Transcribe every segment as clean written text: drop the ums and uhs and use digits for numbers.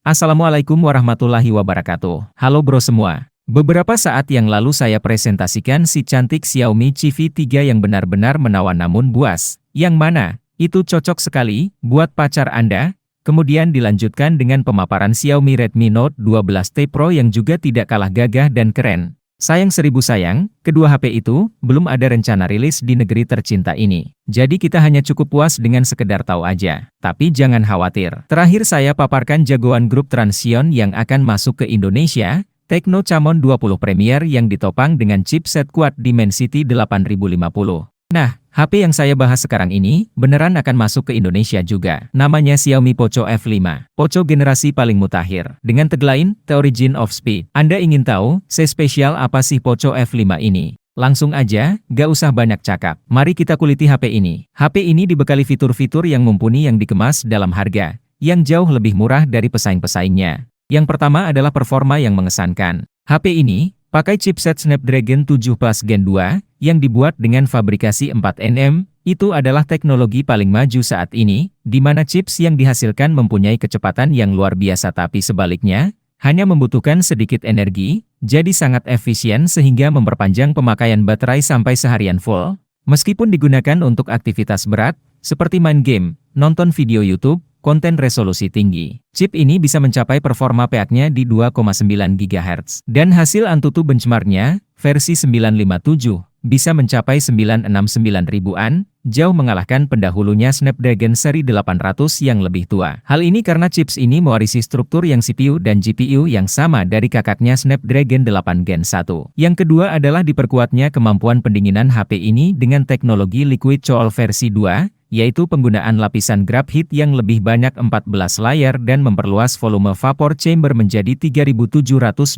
Assalamualaikum warahmatullahi wabarakatuh. Halo bro semua. Beberapa saat yang lalu saya presentasikan si cantik Xiaomi Civi 3 yang benar-benar menawan namun buas. Yang mana, itu cocok sekali buat pacar Anda. Kemudian dilanjutkan dengan pemaparan Xiaomi Redmi Note 12T Pro yang juga tidak kalah gagah dan keren. Sayang seribu sayang, kedua HP itu belum ada rencana rilis di negeri tercinta ini. Jadi kita hanya cukup puas dengan sekedar tahu aja. Tapi jangan khawatir. Terakhir saya paparkan jagoan grup Transsion yang akan masuk ke Indonesia, Tecno Camon 20 Premier yang ditopang dengan chipset kuat Dimensity 8050. Nah, HP yang saya bahas sekarang ini beneran akan masuk ke Indonesia juga. Namanya Xiaomi Poco F5. Poco generasi paling mutakhir. Dengan tagline, The Origin of Speed. Anda ingin tahu, spesial apa sih Poco F5 ini? Langsung aja, gak usah banyak cakap. Mari kita kuliti HP ini. HP ini dibekali fitur-fitur yang mumpuni yang dikemas dalam harga yang jauh lebih murah dari pesaing-pesaingnya. Yang pertama adalah performa yang mengesankan. HP ini pakai chipset Snapdragon 7 Plus Gen 2, yang dibuat dengan fabrikasi 4nm, itu adalah teknologi paling maju saat ini, di mana chips yang dihasilkan mempunyai kecepatan yang luar biasa tapi sebaliknya, hanya membutuhkan sedikit energi, jadi sangat efisien sehingga memperpanjang pemakaian baterai sampai seharian full, meskipun digunakan untuk aktivitas berat, seperti main game, nonton video YouTube, konten resolusi tinggi. Chip ini bisa mencapai performa PAC-nya di 2,9 GHz. Dan hasil Antutu benchmark-nya, versi 957, bisa mencapai 969 ribuan, jauh mengalahkan pendahulunya Snapdragon seri 800 yang lebih tua. Hal ini karena chips ini mewarisi struktur yang CPU dan GPU yang sama dari kakaknya Snapdragon 8 Gen 1. Yang kedua adalah diperkuatnya kemampuan pendinginan HP ini dengan teknologi Liquid Cool versi 2, yaitu penggunaan lapisan grab heat yang lebih banyak 14 layer dan memperluas volume vapor chamber menjadi 3725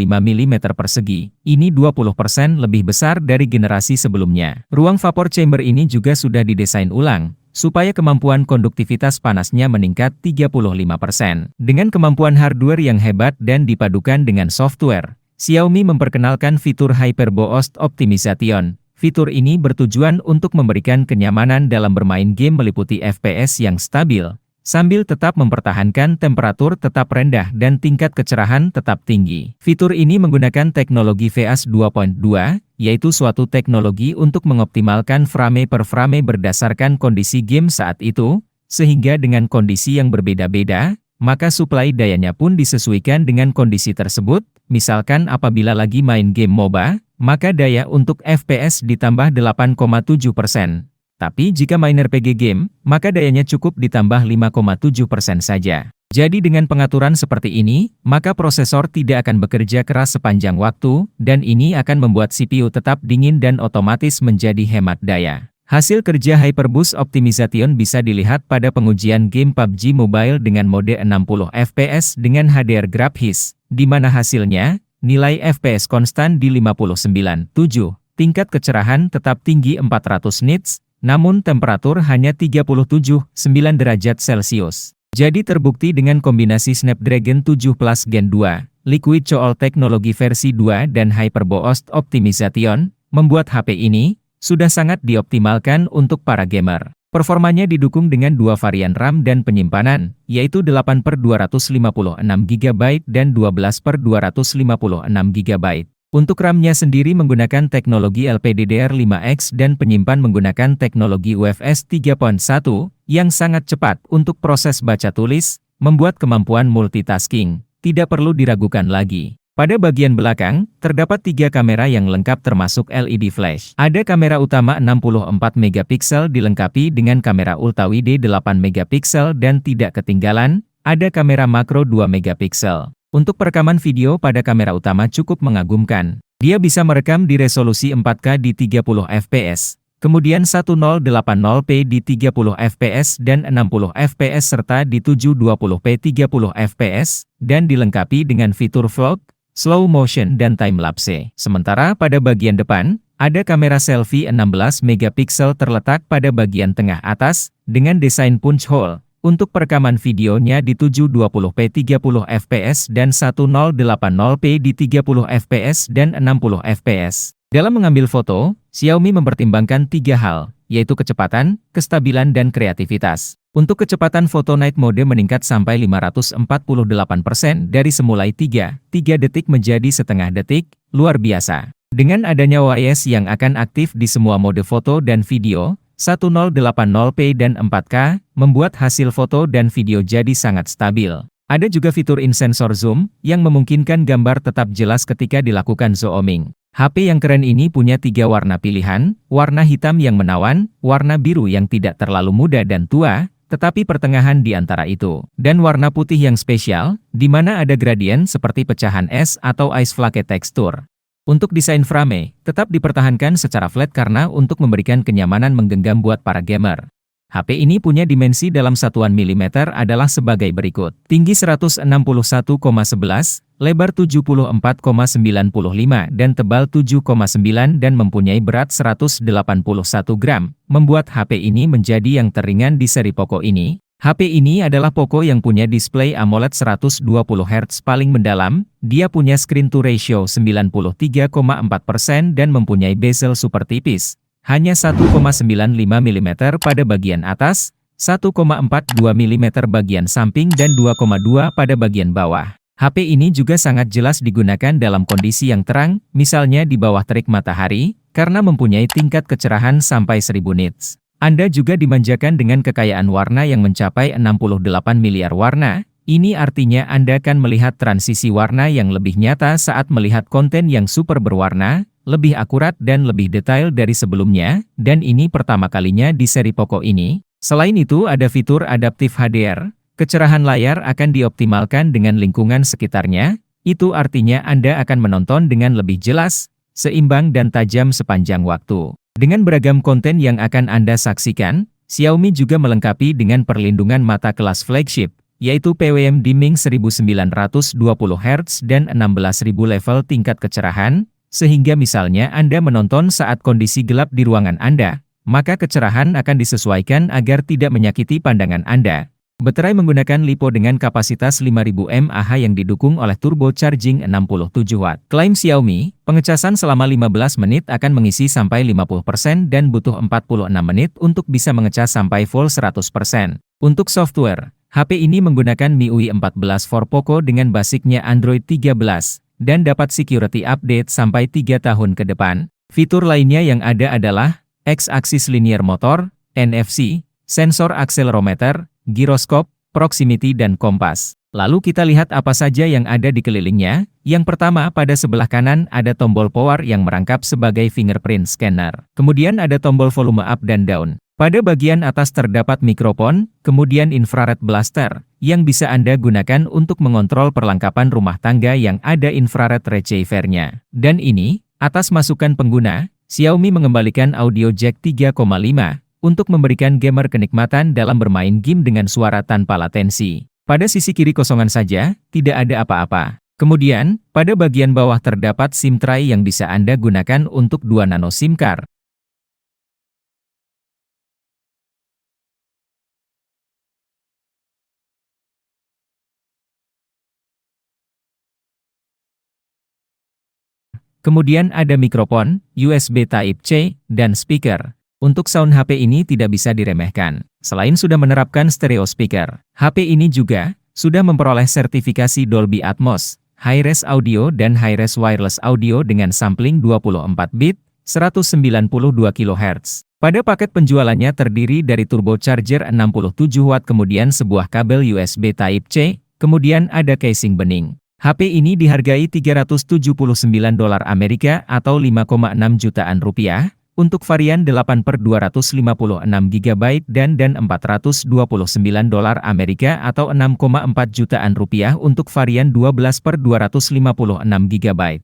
mm persegi. Ini 20% lebih besar dari generasi sebelumnya. Ruang vapor chamber ini juga sudah didesain ulang, supaya kemampuan konduktivitas panasnya meningkat 35%. Dengan kemampuan hardware yang hebat dan dipadukan dengan software, Xiaomi memperkenalkan fitur Hyperboost Optimization. Fitur ini bertujuan untuk memberikan kenyamanan dalam bermain game meliputi FPS yang stabil, sambil tetap mempertahankan temperatur tetap rendah dan tingkat kecerahan tetap tinggi. Fitur ini menggunakan teknologi VAS 2.2, yaitu suatu teknologi untuk mengoptimalkan frame per frame berdasarkan kondisi game saat itu, sehingga dengan kondisi yang berbeda-beda, maka suplai dayanya pun disesuaikan dengan kondisi tersebut. Misalkan apabila lagi main game MOBA, maka daya untuk FPS ditambah 8,7%. Tapi jika main RPG game, maka dayanya cukup ditambah 5,7% saja. Jadi dengan pengaturan seperti ini, maka prosesor tidak akan bekerja keras sepanjang waktu, dan ini akan membuat CPU tetap dingin dan otomatis menjadi hemat daya. Hasil kerja Hyperboost Optimization bisa dilihat pada pengujian game PUBG Mobile dengan mode 60 FPS dengan HDR graphics, di mana hasilnya, nilai FPS konstan di 59.7, tingkat kecerahan tetap tinggi 400 nits, namun temperatur hanya 37,9 derajat Celcius. Jadi terbukti dengan kombinasi Snapdragon 7 Plus Gen 2, Liquid Cool teknologi versi 2 dan Hyperboost Optimization, membuat HP ini sudah sangat dioptimalkan untuk para gamer. Performanya didukung dengan dua varian RAM dan penyimpanan, yaitu 8/256 GB dan 12/256 GB. Untuk RAM-nya sendiri menggunakan teknologi LPDDR5X dan penyimpan menggunakan teknologi UFS 3.1, yang sangat cepat untuk proses baca tulis, membuat kemampuan multitasking tidak perlu diragukan lagi. Pada bagian belakang, terdapat 3 kamera yang lengkap termasuk LED flash. Ada kamera utama 64 MP dilengkapi dengan kamera ultrawide 8 MP dan tidak ketinggalan, ada kamera makro 2 MP. Untuk perekaman video pada kamera utama cukup mengagumkan. Dia bisa merekam di resolusi 4K di 30 fps, kemudian 1080p di 30 fps dan 60 fps serta di 720p 30 fps, dan dilengkapi dengan fitur vlog, slow motion dan time-lapse. Sementara pada bagian depan, ada kamera selfie 16 MP terletak pada bagian tengah atas, dengan desain punch hole, untuk perekaman videonya di 720p 30 fps dan 1080p di 30 fps dan 60 fps. Dalam mengambil foto, Xiaomi mempertimbangkan 3 hal. yaitu kecepatan, kestabilan dan kreativitas. Untuk kecepatan foto night mode meningkat sampai 548% dari semulai 3 detik menjadi setengah detik, luar biasa. Dengan adanya OIS yang akan aktif di semua mode foto dan video, 1080p dan 4K, membuat hasil foto dan video jadi sangat stabil. Ada juga fitur in-sensor zoom, yang memungkinkan gambar tetap jelas ketika dilakukan zooming. HP yang keren ini punya 3 warna pilihan, warna hitam yang menawan, warna biru yang tidak terlalu muda dan tua, tetapi pertengahan di antara itu, dan warna putih yang spesial, di mana ada gradien seperti pecahan es atau ice flake tekstur. Untuk desain frame, tetap dipertahankan secara flat karena untuk memberikan kenyamanan menggenggam buat para gamer. HP ini punya dimensi dalam satuan milimeter adalah sebagai berikut. Tinggi 161,11, lebar 74,95 dan tebal 7,9 dan mempunyai berat 181 gram, membuat HP ini menjadi yang teringan di seri Poco ini. HP ini adalah Poco yang punya display AMOLED 120 Hz paling mendalam, dia punya screen to ratio 93,4% dan mempunyai bezel super tipis. Hanya 1,95 mm pada bagian atas, 1,42 mm bagian samping dan 2,2 pada bagian bawah. HP ini juga sangat jelas digunakan dalam kondisi yang terang, misalnya di bawah terik matahari, karena mempunyai tingkat kecerahan sampai 1000 nits. Anda juga dimanjakan dengan kekayaan warna yang mencapai 68 miliar warna. Ini artinya Anda akan melihat transisi warna yang lebih nyata saat melihat konten yang super berwarna, lebih akurat dan lebih detail dari sebelumnya, dan ini pertama kalinya di seri Poco ini. Selain itu ada fitur Adaptive HDR, kecerahan layar akan dioptimalkan dengan lingkungan sekitarnya, itu artinya Anda akan menonton dengan lebih jelas, seimbang dan tajam sepanjang waktu. Dengan beragam konten yang akan Anda saksikan, Xiaomi juga melengkapi dengan perlindungan mata kelas flagship, yaitu PWM dimming 1920 Hz dan 16.000 level tingkat kecerahan, sehingga misalnya Anda menonton saat kondisi gelap di ruangan Anda, maka kecerahan akan disesuaikan agar tidak menyakiti pandangan Anda. Baterai menggunakan LiPo dengan kapasitas 5000 mAh yang didukung oleh turbo charging 67 Watt. Klaim Xiaomi, pengecasan selama 15 menit akan mengisi sampai 50% dan butuh 46 menit untuk bisa mengecas sampai full 100%. Untuk software, HP ini menggunakan MIUI 14 for Poco dengan basicnya Android 13, dan dapat security update sampai 3 tahun ke depan. Fitur lainnya yang ada adalah X-axis linear motor, NFC, sensor akselerometer, giroskop, proximity dan kompas. Lalu kita lihat apa saja yang ada di kelilingnya. Yang pertama, pada sebelah kanan ada tombol power yang merangkap sebagai fingerprint scanner. Kemudian ada tombol volume up dan down. Pada bagian atas terdapat mikrofon, kemudian infrared blaster, yang bisa Anda gunakan untuk mengontrol perlengkapan rumah tangga yang ada infrared receiver-nya. Dan ini, atas masukan pengguna, Xiaomi mengembalikan audio jack 3,5, untuk memberikan gamer kenikmatan dalam bermain game dengan suara tanpa latensi. Pada sisi kiri kosongan saja, tidak ada apa-apa. Kemudian, pada bagian bawah terdapat SIM tray yang bisa Anda gunakan untuk 2 nano SIM card. Kemudian ada mikrofon, USB Type-C, dan speaker. Untuk sound HP ini tidak bisa diremehkan. Selain sudah menerapkan stereo speaker, HP ini juga sudah memperoleh sertifikasi Dolby Atmos, Hi-Res Audio dan Hi-Res Wireless Audio dengan sampling 24 bit, 192 kHz. Pada paket penjualannya terdiri dari turbo charger 67 Watt kemudian sebuah kabel USB Type-C, kemudian ada casing bening. HP ini dihargai $379 Amerika atau 5,6 jutaan rupiah, untuk varian 8/256 GB dan $429 Amerika atau 6,4 jutaan rupiah untuk varian 12/256 GB.